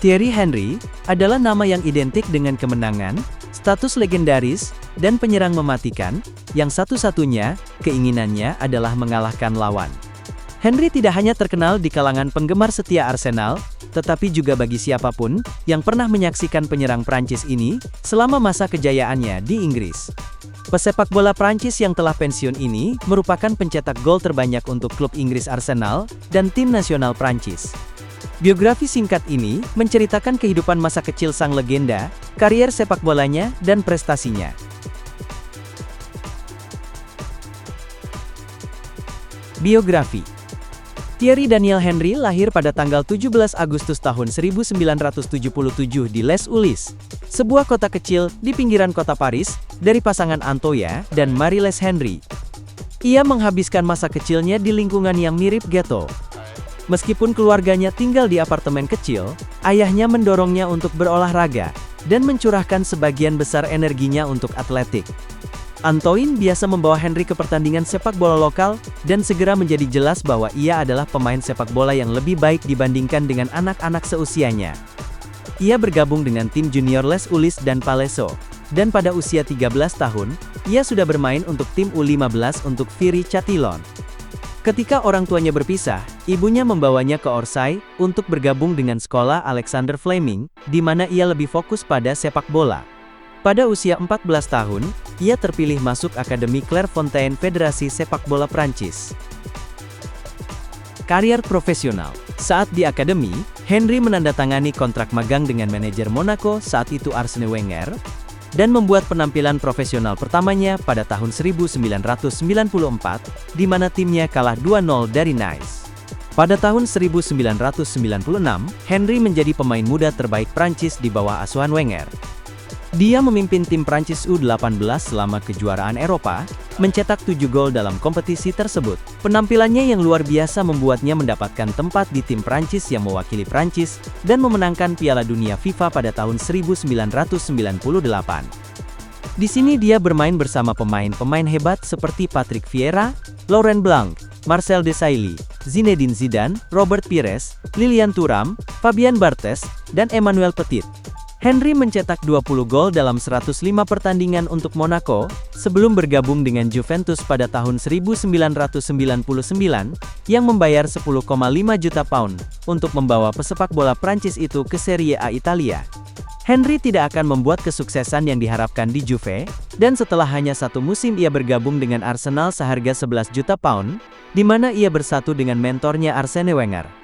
Thierry Henry adalah nama yang identik dengan kemenangan, status legendaris, dan penyerang mematikan, yang satu-satunya keinginannya adalah mengalahkan lawan. Henry tidak hanya terkenal di kalangan penggemar setia Arsenal, tetapi juga bagi siapapun yang pernah menyaksikan penyerang Prancis ini selama masa kejayaannya di Inggris. Pesepak bola Prancis yang telah pensiun ini merupakan pencetak gol terbanyak untuk klub Inggris Arsenal dan tim nasional Prancis. Biografi singkat ini menceritakan kehidupan masa kecil sang legenda, karier sepak bolanya, dan prestasinya. Biografi Thierry Daniel Henry lahir pada tanggal 17 Agustus tahun 1977 di Les Ulis, sebuah kota kecil di pinggiran kota Paris, dari pasangan Antoya dan Marie-Lise Henry. Ia menghabiskan masa kecilnya di lingkungan yang mirip ghetto. Meskipun keluarganya tinggal di apartemen kecil, ayahnya mendorongnya untuk berolahraga, dan mencurahkan sebagian besar energinya untuk atletik. Antoine biasa membawa Henry ke pertandingan sepak bola lokal, dan segera menjadi jelas bahwa ia adalah pemain sepak bola yang lebih baik dibandingkan dengan anak-anak seusianya. Ia bergabung dengan tim junior Les Ulis dan Palaiseau, dan pada usia 13 tahun, ia sudah bermain untuk tim U15 untuk Viry Châtillon. Ketika orang tuanya berpisah, ibunya membawanya ke Orsay untuk bergabung dengan sekolah Alexander Fleming, di mana ia lebih fokus pada sepak bola. Pada usia 14 tahun, ia terpilih masuk Akademi Clairefontaine Federasi Sepak Bola Prancis. Karier profesional. Saat di akademi, Henry menandatangani kontrak magang dengan manajer Monaco saat itu Arsene Wenger, dan membuat penampilan profesional pertamanya pada tahun 1994, di mana timnya kalah 2-0 dari Nice. Pada tahun 1996, Henry menjadi pemain muda terbaik Prancis di bawah asuhan Wenger. Dia memimpin tim Prancis U18 selama kejuaraan Eropa, mencetak 7 gol dalam kompetisi tersebut. Penampilannya yang luar biasa membuatnya mendapatkan tempat di tim Prancis yang mewakili Prancis, dan memenangkan Piala Dunia FIFA pada tahun 1998. Di sini dia bermain bersama pemain-pemain hebat seperti Patrick Vieira, Laurent Blanc, Marcel Desailly, Zinedine Zidane, Robert Pires, Lilian Thuram, Fabien Barthez, dan Emmanuel Petit. Henry mencetak 20 gol dalam 105 pertandingan untuk Monaco, sebelum bergabung dengan Juventus pada tahun 1999, yang membayar 10,5 juta pound, untuk membawa pesepak bola Prancis itu ke Serie A Italia. Henry tidak akan membuat kesuksesan yang diharapkan di Juve, dan setelah hanya satu musim ia bergabung dengan Arsenal seharga 11 juta pound, di mana ia bersatu dengan mentornya Arsene Wenger.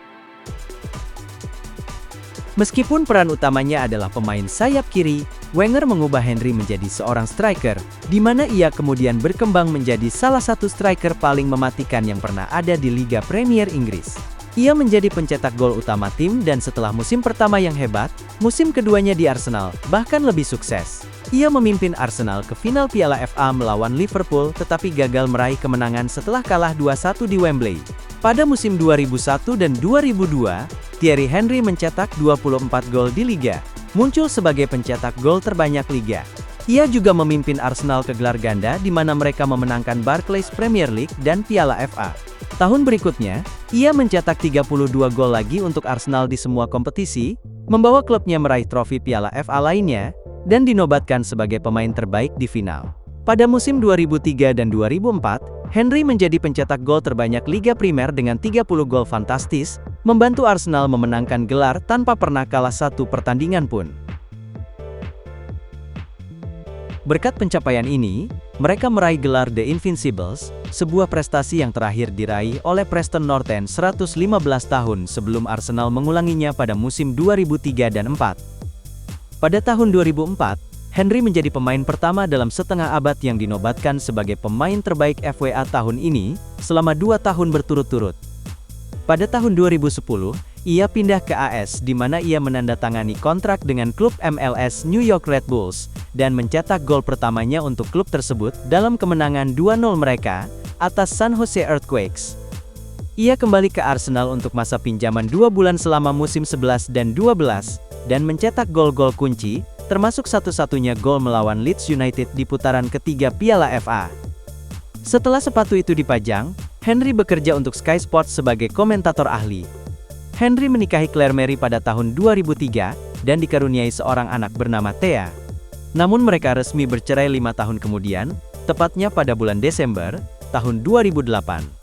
Meskipun peran utamanya adalah pemain sayap kiri, Wenger mengubah Henry menjadi seorang striker, di mana ia kemudian berkembang menjadi salah satu striker paling mematikan yang pernah ada di Liga Premier Inggris. Ia menjadi pencetak gol utama tim, dan setelah musim pertama yang hebat, musim keduanya di Arsenal bahkan lebih sukses. Ia memimpin Arsenal ke final Piala FA melawan Liverpool, tetapi gagal meraih kemenangan setelah kalah 2-1 di Wembley. Pada musim 2001 dan 2002, Thierry Henry mencetak 24 gol di Liga, muncul sebagai pencetak gol terbanyak Liga. Ia juga memimpin Arsenal ke gelar ganda, di mana mereka memenangkan Barclays Premier League dan Piala FA. Tahun berikutnya, ia mencetak 32 gol lagi untuk Arsenal di semua kompetisi, membawa klubnya meraih trofi Piala FA lainnya, dan dinobatkan sebagai pemain terbaik di final. Pada musim 2003 dan 2004, Henry menjadi pencetak gol terbanyak Liga Primer dengan 30 gol fantastis, membantu Arsenal memenangkan gelar tanpa pernah kalah satu pertandingan pun. Berkat pencapaian ini, mereka meraih gelar The Invincibles, sebuah prestasi yang terakhir diraih oleh Preston North End 115 tahun sebelum Arsenal mengulanginya pada musim 2003 dan 2004. Pada tahun 2004, Henry menjadi pemain pertama dalam setengah abad yang dinobatkan sebagai pemain terbaik FWA tahun ini, selama 2 tahun berturut-turut. Pada tahun 2010, ia pindah ke AS, di mana ia menandatangani kontrak dengan klub MLS New York Red Bulls, dan mencetak gol pertamanya untuk klub tersebut dalam kemenangan 2-0 mereka atas San Jose Earthquakes. Ia kembali ke Arsenal untuk masa pinjaman 2 bulan selama musim 11 dan 12, dan mencetak gol-gol kunci, termasuk satu-satunya gol melawan Leeds United di putaran ketiga Piala FA. Setelah sepatu itu dipajang, Henry bekerja untuk Sky Sports sebagai komentator ahli. Henry menikahi Claire Mary pada tahun 2003 dan dikaruniai seorang anak bernama Thea. Namun mereka resmi bercerai 5 tahun kemudian, tepatnya pada bulan Desember tahun 2008.